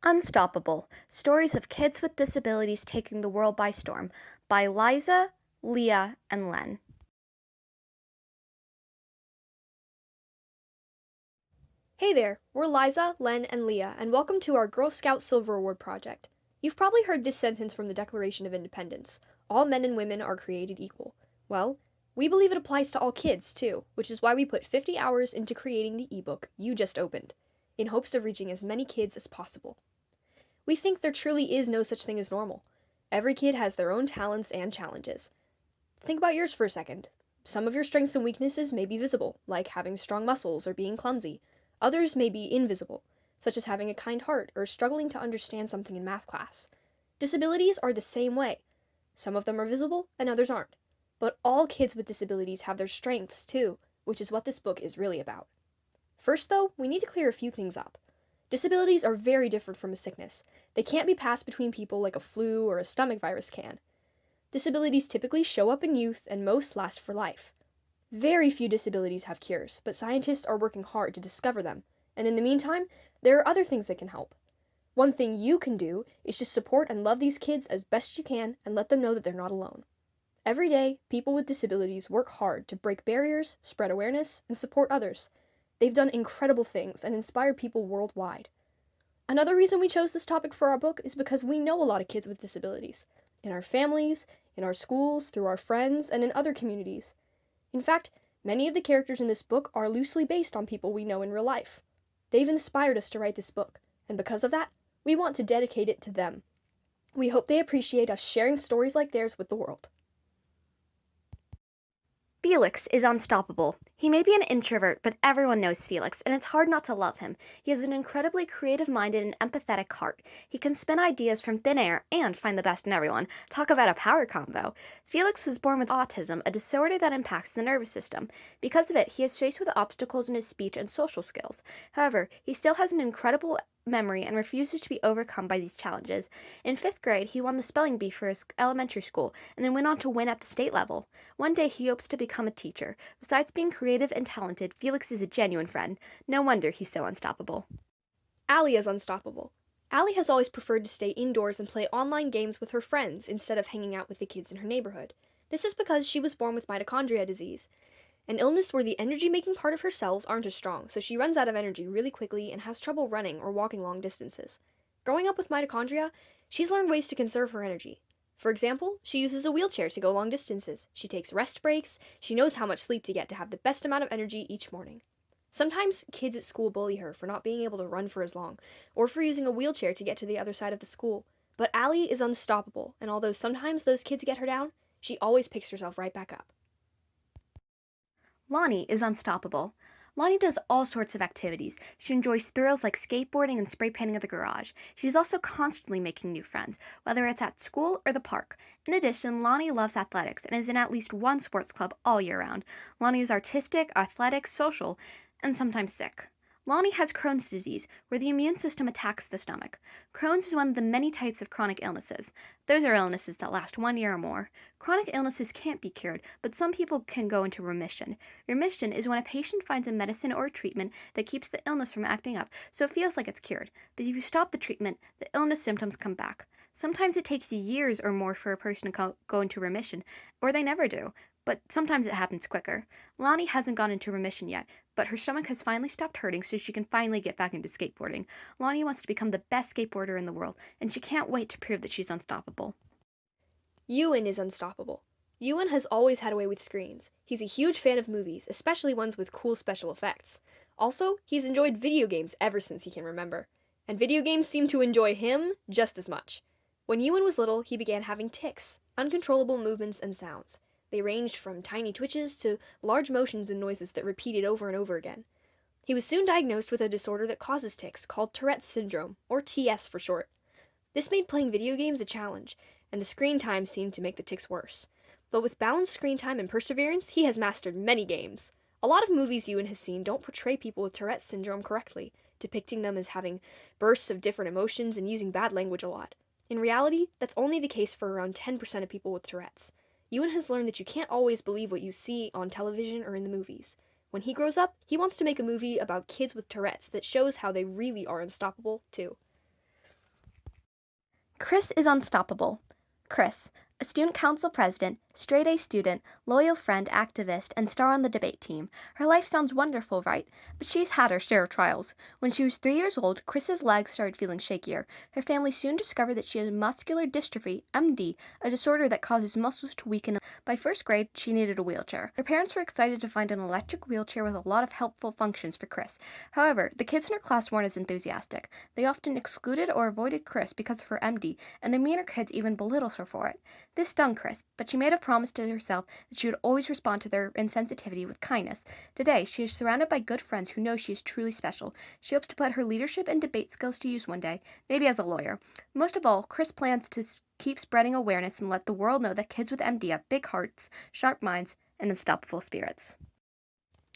Unstoppable: Stories of Kids with Disabilities Taking the World by Storm by Liza, Leah, and Len. Hey there, we're Liza, Len, and Leah, and welcome to our Girl Scout Silver Award project. You've probably heard this sentence from the Declaration of Independence: all men and women are created equal. Well, we believe it applies to all kids, too, which is why we put 50 hours into creating the ebook you just opened, in hopes of reaching as many kids as possible. We think there truly is no such thing as normal. Every kid has their own talents and challenges. Think about yours for a second. Some of your strengths and weaknesses may be visible, like having strong muscles or being clumsy. Others may be invisible, such as having a kind heart or struggling to understand something in math class. Disabilities are the same way. Some of them are visible and others aren't. But all kids with disabilities have their strengths too, which is what this book is really about. First, though, we need to clear a few things up. Disabilities are very different from a sickness. They can't be passed between people like a flu or a stomach virus can. Disabilities typically show up in youth and most last for life. Very few disabilities have cures, but scientists are working hard to discover them, and in the meantime, there are other things that can help. One thing you can do is just support and love these kids as best you can and let them know that they're not alone. Every day, people with disabilities work hard to break barriers, spread awareness, and support others. They've done incredible things and inspired people worldwide. Another reason we chose this topic for our book is because we know a lot of kids with disabilities. In our families, in our schools, through our friends, and in other communities. In fact, many of the characters in this book are loosely based on people we know in real life. They've inspired us to write this book, and because of that, we want to dedicate it to them. We hope they appreciate us sharing stories like theirs with the world. Felix is unstoppable. He may be an introvert, but everyone knows Felix, and it's hard not to love him. He has an incredibly creative-minded and empathetic heart. He can spin ideas from thin air and find the best in everyone. Talk about a power combo. Felix was born with autism, a disorder that impacts the nervous system. Because of it, he is faced with obstacles in his speech and social skills. However, he still has an incredible memory and refuses to be overcome by these challenges. In 5th grade, he won the spelling bee for his elementary school, and then went on to win at the state level. One day, he hopes to become a teacher. Besides being creative and talented, Felix is a genuine friend. No wonder he's so unstoppable. Allie is unstoppable. Allie has always preferred to stay indoors and play online games with her friends instead of hanging out with the kids in her neighborhood. This is because she was born with mitochondria disease, an illness where the energy-making part of her cells aren't as strong, so she runs out of energy really quickly and has trouble running or walking long distances. Growing up with mitochondria, she's learned ways to conserve her energy. For example, she uses a wheelchair to go long distances, she takes rest breaks, she knows how much sleep to get to have the best amount of energy each morning. Sometimes kids at school bully her for not being able to run for as long, or for using a wheelchair to get to the other side of the school. But Allie is unstoppable, and although sometimes those kids get her down, she always picks herself right back up. Lonnie is unstoppable. Lonnie does all sorts of activities. She enjoys thrills like skateboarding and spray painting at the garage. She's also constantly making new friends, whether it's at school or the park. In addition, Lonnie loves athletics and is in at least one sports club all year round. Lonnie is artistic, athletic, social, and sometimes sick. Lonnie has Crohn's disease, where the immune system attacks the stomach. Crohn's is one of the many types of chronic illnesses. Those are illnesses that last 1 year or more. Chronic illnesses can't be cured, but some people can go into remission. Remission is when a patient finds a medicine or a treatment that keeps the illness from acting up, so it feels like it's cured. But if you stop the treatment, the illness symptoms come back. Sometimes it takes years or more for a person to go into remission, or they never do. But sometimes it happens quicker. Lonnie hasn't gone into remission yet, but her stomach has finally stopped hurting so she can finally get back into skateboarding. Lonnie wants to become the best skateboarder in the world, and she can't wait to prove that she's unstoppable. Ewan is unstoppable. Ewan has always had a way with screens. He's a huge fan of movies, especially ones with cool special effects. Also, he's enjoyed video games ever since he can remember. And video games seem to enjoy him just as much. When Ewan was little, he began having tics, uncontrollable movements and sounds. They ranged from tiny twitches to large motions and noises that repeated over and over again. He was soon diagnosed with a disorder that causes tics, called Tourette's syndrome, or TS for short. This made playing video games a challenge, and the screen time seemed to make the tics worse. But with balanced screen time and perseverance, he has mastered many games. A lot of movies Ewan has seen don't portray people with Tourette's syndrome correctly, depicting them as having bursts of different emotions and using bad language a lot. In reality, that's only the case for around 10% of people with Tourette's. Ewan has learned that you can't always believe what you see on television or in the movies. When he grows up, he wants to make a movie about kids with Tourette's that shows how they really are unstoppable, too. Chris is unstoppable. Chris, a student council president, straight-A student, loyal friend, activist, and star on the debate team. Her life sounds wonderful, right? But she's had her share of trials. When she was 3 years old, Chris's legs started feeling shakier. Her family soon discovered that she has muscular dystrophy, MD, a disorder that causes muscles to weaken. By first grade, she needed a wheelchair. Her parents were excited to find an electric wheelchair with a lot of helpful functions for Chris. However, the kids in her class weren't as enthusiastic. They often excluded or avoided Chris because of her MD, and the meaner kids even belittled her for it. This stung Chris, but she made a promise to herself that she would always respond to their insensitivity with kindness. Today, she is surrounded by good friends who know she is truly special. She hopes to put her leadership and debate skills to use one day, maybe as a lawyer. Most of all, Chris plans to keep spreading awareness and let the world know that kids with MD have big hearts, sharp minds, and unstoppable spirits.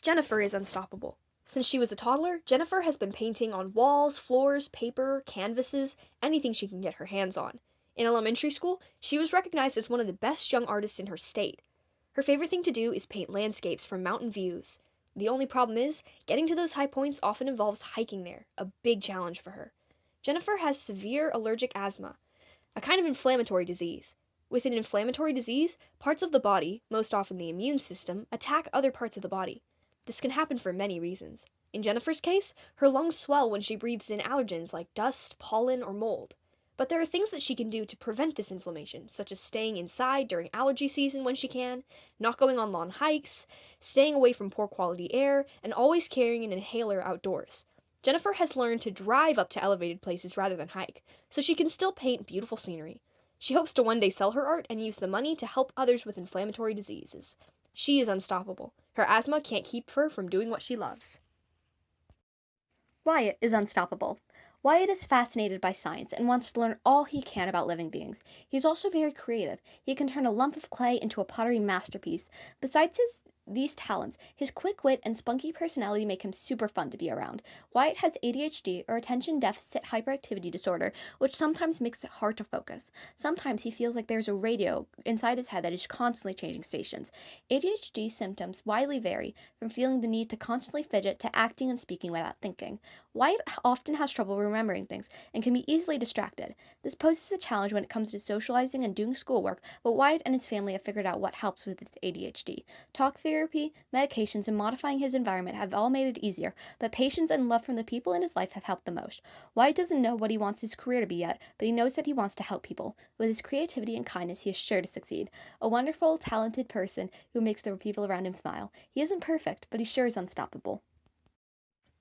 Jennifer is unstoppable. Since she was a toddler, Jennifer has been painting on walls, floors, paper, canvases, anything she can get her hands on. In elementary school, she was recognized as one of the best young artists in her state. Her favorite thing to do is paint landscapes from mountain views. The only problem is, getting to those high points often involves hiking there, a big challenge for her. Jennifer has severe allergic asthma, a kind of inflammatory disease. With an inflammatory disease, parts of the body, most often the immune system, attack other parts of the body. This can happen for many reasons. In Jennifer's case, her lungs swell when she breathes in allergens like dust, pollen, or mold. But there are things that she can do to prevent this inflammation, such as staying inside during allergy season when she can, not going on long hikes, staying away from poor quality air, and always carrying an inhaler outdoors. Jennifer has learned to drive up to elevated places rather than hike, so she can still paint beautiful scenery. She hopes to one day sell her art and use the money to help others with inflammatory diseases. She is unstoppable. Her asthma can't keep her from doing what she loves. Wyatt is unstoppable. Wyatt is fascinated by science and wants to learn all he can about living beings. He is also very creative. He can turn a lump of clay into a pottery masterpiece. Besides these talents, his quick wit and spunky personality make him super fun to be around. Wyatt has ADHD, or attention deficit hyperactivity disorder, which sometimes makes it hard to focus. Sometimes he feels like there's a radio inside his head that is constantly changing stations. ADHD symptoms widely vary, from feeling the need to constantly fidget to acting and speaking without thinking. Wyatt often has trouble remembering things and can be easily distracted. This poses a challenge when it comes to socializing and doing schoolwork, but Wyatt and his family have figured out what helps with his ADHD. Talk therapy, medications, and modifying his environment have all made it easier, but patience and love from the people in his life have helped the most. Wyatt doesn't know what he wants his career to be yet, but he knows that he wants to help people. With his creativity and kindness, he is sure to succeed. A wonderful, talented person who makes the people around him smile. He isn't perfect, but he sure is unstoppable.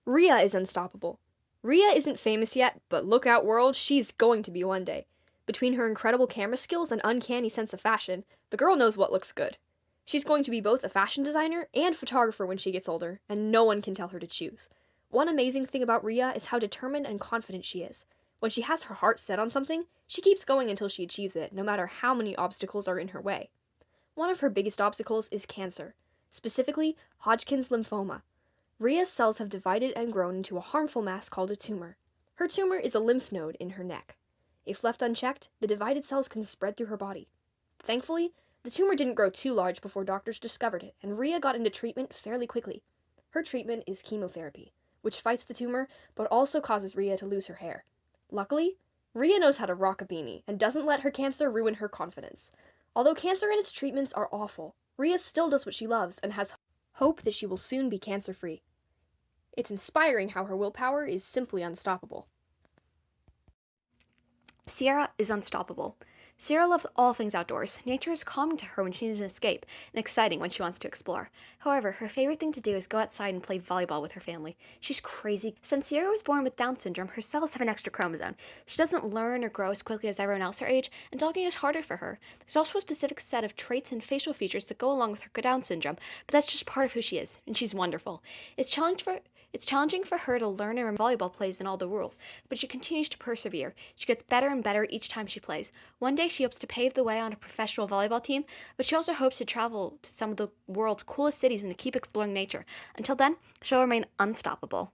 Rhea is unstoppable. Rhea isn't famous yet, but look out world, she's going to be one day. Between her incredible camera skills and uncanny sense of fashion, the girl knows what looks good. She's going to be both a fashion designer and photographer when she gets older, and no one can tell her to choose. One amazing thing about Rhea is how determined and confident she is. When she has her heart set on something, she keeps going until she achieves it, no matter how many obstacles are in her way. One of her biggest obstacles is cancer, specifically Hodgkin's lymphoma. Rhea's cells have divided and grown into a harmful mass called a tumor. Her tumor is a lymph node in her neck. If left unchecked, the divided cells can spread through her body. Thankfully, the tumor didn't grow too large before doctors discovered it, and Rhea got into treatment fairly quickly. Her treatment is chemotherapy, which fights the tumor, but also causes Rhea to lose her hair. Luckily, Rhea knows how to rock a beanie, and doesn't let her cancer ruin her confidence. Although cancer and its treatments are awful, Rhea still does what she loves, and has hope that she will soon be cancer-free. It's inspiring how her willpower is simply unstoppable. Sierra is unstoppable. Sierra loves all things outdoors. Nature is calming to her when she needs an escape, and exciting when she wants to explore. However, her favorite thing to do is go outside and play volleyball with her family. She's crazy. Since Sierra was born with Down syndrome, her cells have an extra chromosome. She doesn't learn or grow as quickly as everyone else her age, and talking is harder for her. There's also a specific set of traits and facial features that go along with her Down syndrome, but that's just part of who she is, and she's wonderful. It's challenging for her to learn and volleyball plays and all the rules, but she continues to persevere. She gets better and better each time she plays. One day she hopes to pave the way on a professional volleyball team, but she also hopes to travel to some of the world's coolest cities and to keep exploring nature. Until then, she'll remain unstoppable.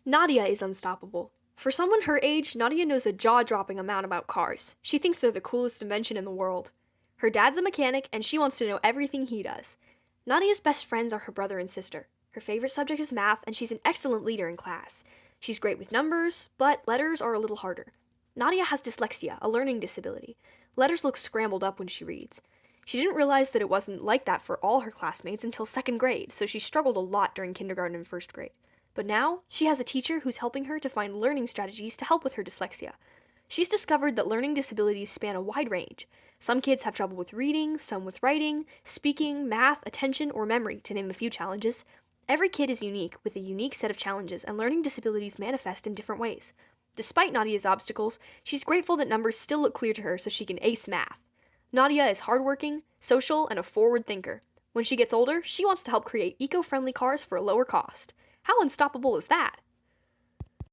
Nadia is unstoppable. For someone her age, Nadia knows a jaw-dropping amount about cars. She thinks they're the coolest invention in the world. Her dad's a mechanic, and she wants to know everything he does. Nadia's best friends are her brother and sister. Her favorite subject is math, and she's an excellent leader in class. She's great with numbers, but letters are a little harder. Nadia has dyslexia, a learning disability. Letters look scrambled up when she reads. She didn't realize that it wasn't like that for all her classmates until second grade, so she struggled a lot during kindergarten and first grade. But now, she has a teacher who's helping her to find learning strategies to help with her dyslexia. She's discovered that learning disabilities span a wide range. Some kids have trouble with reading, some with writing, speaking, math, attention, or memory, to name a few challenges. Every kid is unique, with a unique set of challenges, and learning disabilities manifest in different ways. Despite Nadia's obstacles, she's grateful that numbers still look clear to her so she can ace math. Nadia is hardworking, social, and a forward thinker. When she gets older, she wants to help create eco-friendly cars for a lower cost. How unstoppable is that?